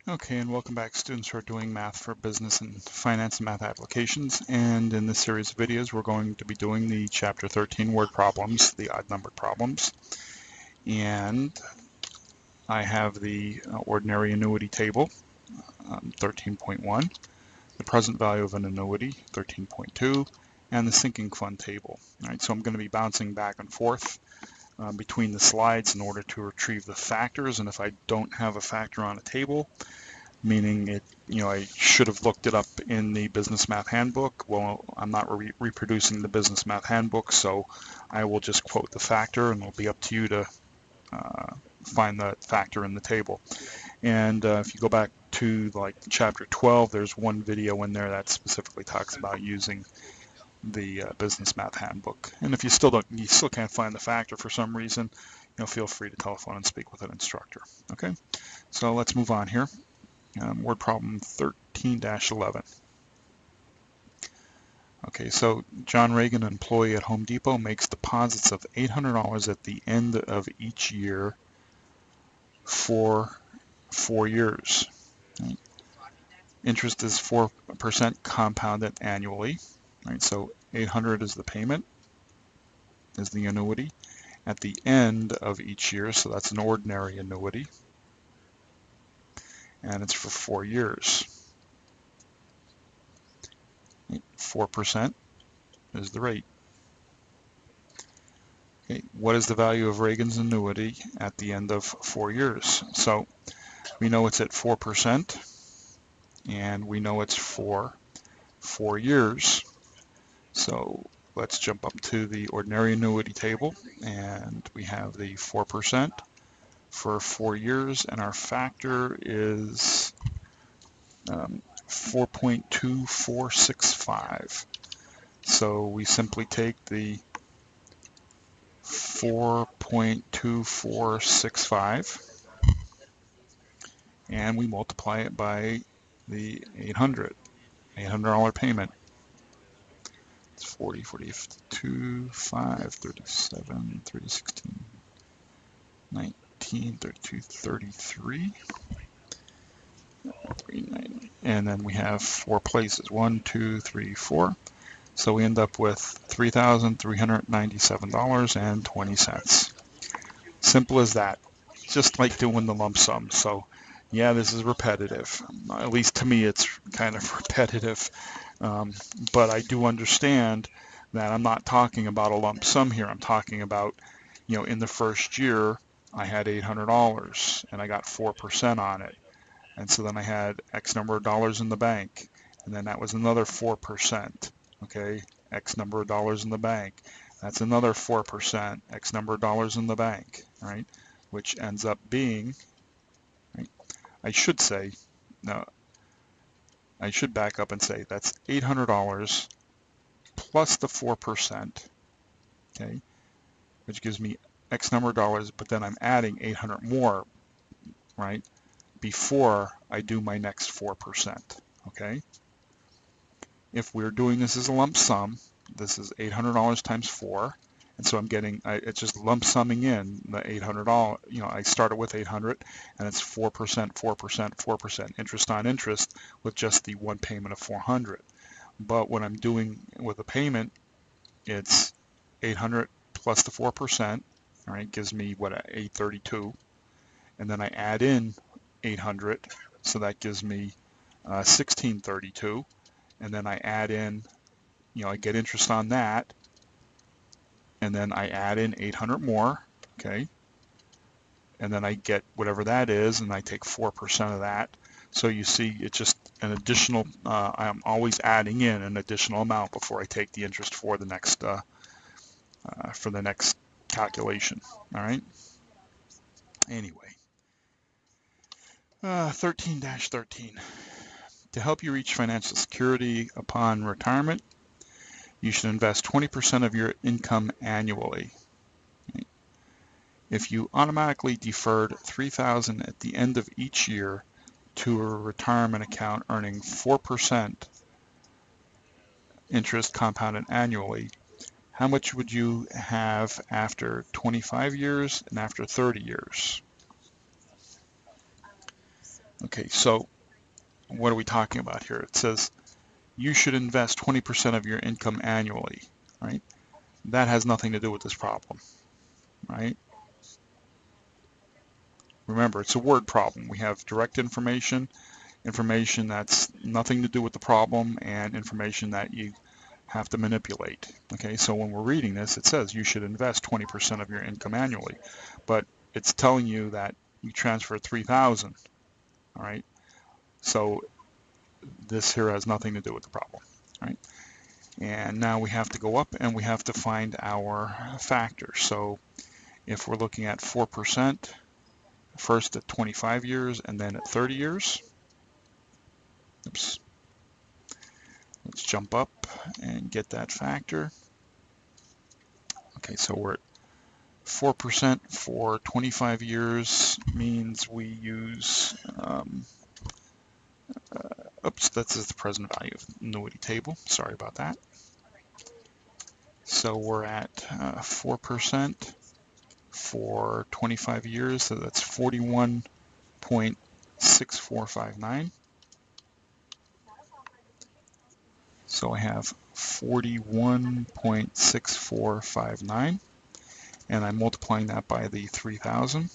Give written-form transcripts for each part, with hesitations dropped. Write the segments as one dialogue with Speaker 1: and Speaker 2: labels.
Speaker 1: Okay, and welcome back, students who are doing math for business and finance and math applications. And in this series of videos, we're going to be doing the Chapter 13 word problems, the odd-numbered problems. And I have the ordinary annuity table, 13.1, the present value of an annuity, 13.2, and the sinking fund table. All right, so I'm going to be bouncing back and forth between the slides in order to retrieve the factors. And if I don't have a factor on a table, meaning I should have looked it up in the Business Math Handbook. Well, I'm not reproducing the Business Math Handbook, so I will just quote the factor, and it'll be up to you to find the factor in the table. And if you go back to like chapter 12, there's one video in there that specifically talks about using the Business Math Handbook. And if you still can't find the factor for some reason, feel free to telephone and speak with an instructor. Okay, so let's move on here. Word problem 13-11. Okay, so John Reagan, an employee at Home Depot, makes deposits of $800 at the end of each year for 4 years. Right? Interest is 4% compounded annually. Right? So 800 is the payment, is the annuity, at the end of each year. So that's an ordinary annuity, and it's for 4 years. 4% is the rate. Okay, what is the value of Reagan's annuity at the end of 4 years? So we know it's at 4%, and we know it's for 4 years. So let's jump up to the ordinary annuity table, and we have the 4% for 4 years, and our factor is 4.2465. So we simply take the 4.2465 and we multiply it by the $800 payment. It's 40, 42, 5, 37, 30, 16, 19, 32, 33, 39, and then we have 4 places, 1, 2, 3, 4. So we end up with $3,397.20. Simple as that. Just like doing the lump sum. So yeah, this is repetitive. At least to me, it's kind of repetitive. But I do understand that I'm not talking about a lump sum here. I'm talking about, in the first year, I had $800 and I got 4% on it. And so then I had X number of dollars in the bank. And then that was another 4%. Okay, X number of dollars in the bank. That's another 4%, X number of dollars in the bank, right? Which ends up being, right? I should say, no, I should back up and say that's $800 plus the 4%, okay, which gives me X number of dollars, but then I'm adding 800 more, right, before I do my next 4%, okay? If we're doing this as a lump sum, this is $800 times 4, and so I'm getting, it's just lump summing in the $800, I started with 800, and it's 4%, 4%, 4%, interest on interest with just the one payment of 400. But when I'm doing with a payment, it's 800 plus the 4%, all right, gives me what, 832, and then I add in 800, so that gives me 1632, and then I add in, I get interest on that, and then I add in 800 more, okay, and then I get whatever that is, and I take 4% of that. So you see, it's just an additional, I'm always adding in an additional amount before I take the interest for the next calculation. All right. Anyway, 13-13. To help you reach financial security upon retirement, you should invest 20% of your income annually. If you automatically deferred $3,000 at the end of each year to a retirement account earning 4% interest compounded annually, how much would you have after 25 years and after 30 years? Okay, so what are we talking about here? It says you should invest 20% of your income annually, right? That has nothing to do with this problem, right? Remember, it's a word problem. We have direct information, information that's nothing to do with the problem, and information that you have to manipulate. Okay, so when we're reading this, it says you should invest 20% of your income annually, but it's telling you that you transfer 3,000. All right, so this here has nothing to do with the problem. All right, and now we have to go up and we have to find our factors. So if we're looking at 4%, first at 25 years and then at 30 years. Oops. Let's jump up and get that factor. Okay, so we're at 4% for 25 years means we use, oops, that's the present value of annuity table. Sorry about that. So we're at 4% for 25 years, so that's 41.6459. So I have 41.6459, and I'm multiplying that by the 3,000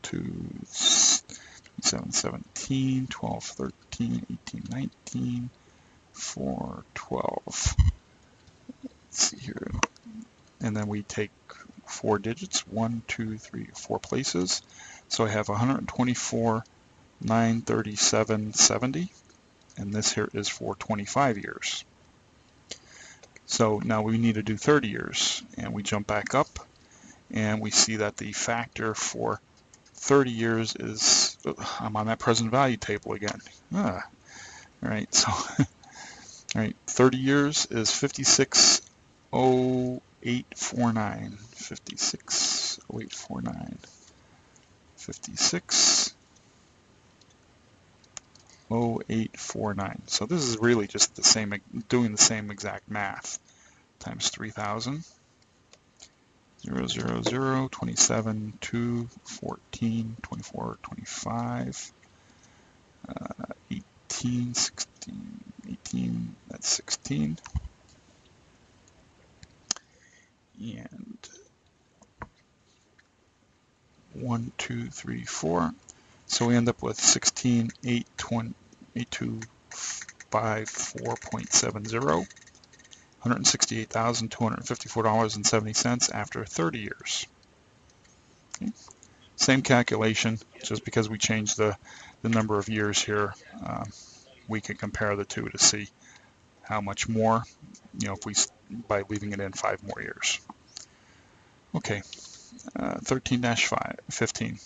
Speaker 1: to 7, 17, 12, 13, 18, 19, 4, 12. Let's see here. And then we take 4 digits, 1, 2, 3, 4 places. So I have 124, 937, 70. And this here is for 25 years. So now we need to do 30 years. And we jump back up and we see that the factor for 30 years is, I'm on that present value table again. All right, so all right, 30 years is 560849. 560849. 560849. So this is really just the same, doing the same exact math. Times 3,000. 0, 0, 0, 27, 2, 14, 24, 25, 18, 16, 18, that's 16. And 1, 2, 3, 4. So we end up with 16,824.70. $168,254.70 after 30 years. Okay. Same calculation, just because we changed the number of years here, we can compare the two to see how much more, if we, by leaving it in 5 more years. Okay, 13-15.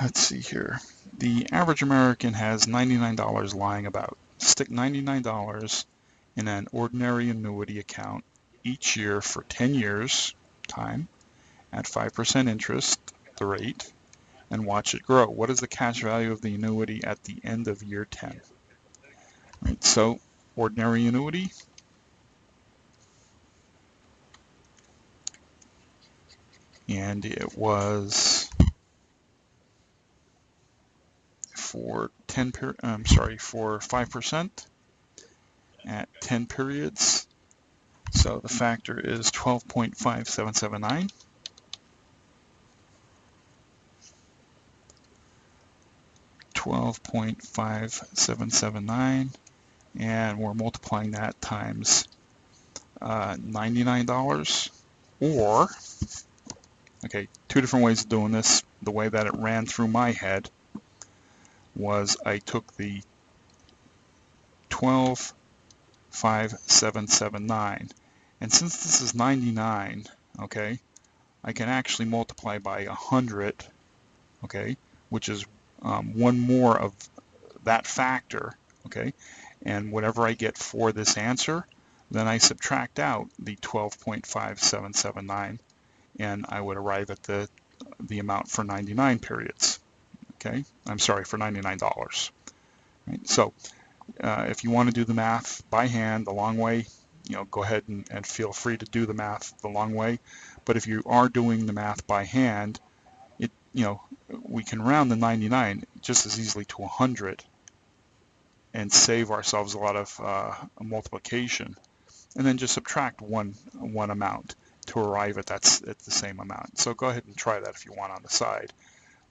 Speaker 1: Let's see here. The average American has $99 lying about. Stick $99 in an ordinary annuity account each year for 10 years time at 5% interest, the rate, and watch it grow. What is the cash value of the annuity at the end of year 10? Right, so ordinary annuity. And it was for 5% at 10 periods. So the factor is 12.5779. 12.5779, and we're multiplying that times $99, or, okay, 2 different ways of doing this. The way that it ran through my head was I took the 12.5779, and since this is 99, okay, I can actually multiply by 100, okay, which is one more of that factor, okay, and whatever I get for this answer, then I subtract out the 12.5779, and I would arrive at the amount for 99 periods. Okay, I'm sorry, for $99. Right? So if you want to do the math by hand the long way, go ahead and feel free to do the math the long way. But if you are doing the math by hand, we can round the 99 just as easily to 100 and save ourselves a lot of multiplication, and then just subtract one amount to arrive at the same amount. So go ahead and try that if you want on the side.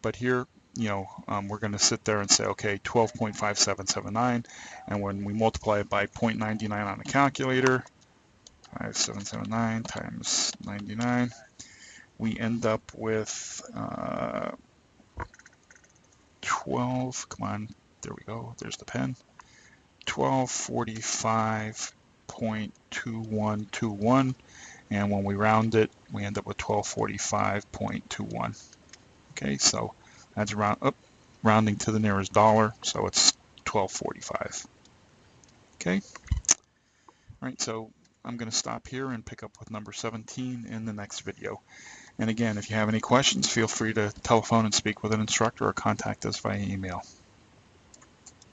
Speaker 1: But here, we're going to sit there and say, okay, 12.5779, and when we multiply it by 0.99 on a calculator, 5779 times 99, we end up with 12, come on, there we go, there's the pen, 1245.2121, and when we round it, we end up with 1245.21. Okay, so that's rounding to the nearest dollar, so it's 1245. Okay, all right, so I'm going to stop here and pick up with number 17 in the next video. And again, if you have any questions, feel free to telephone and speak with an instructor or contact us via email.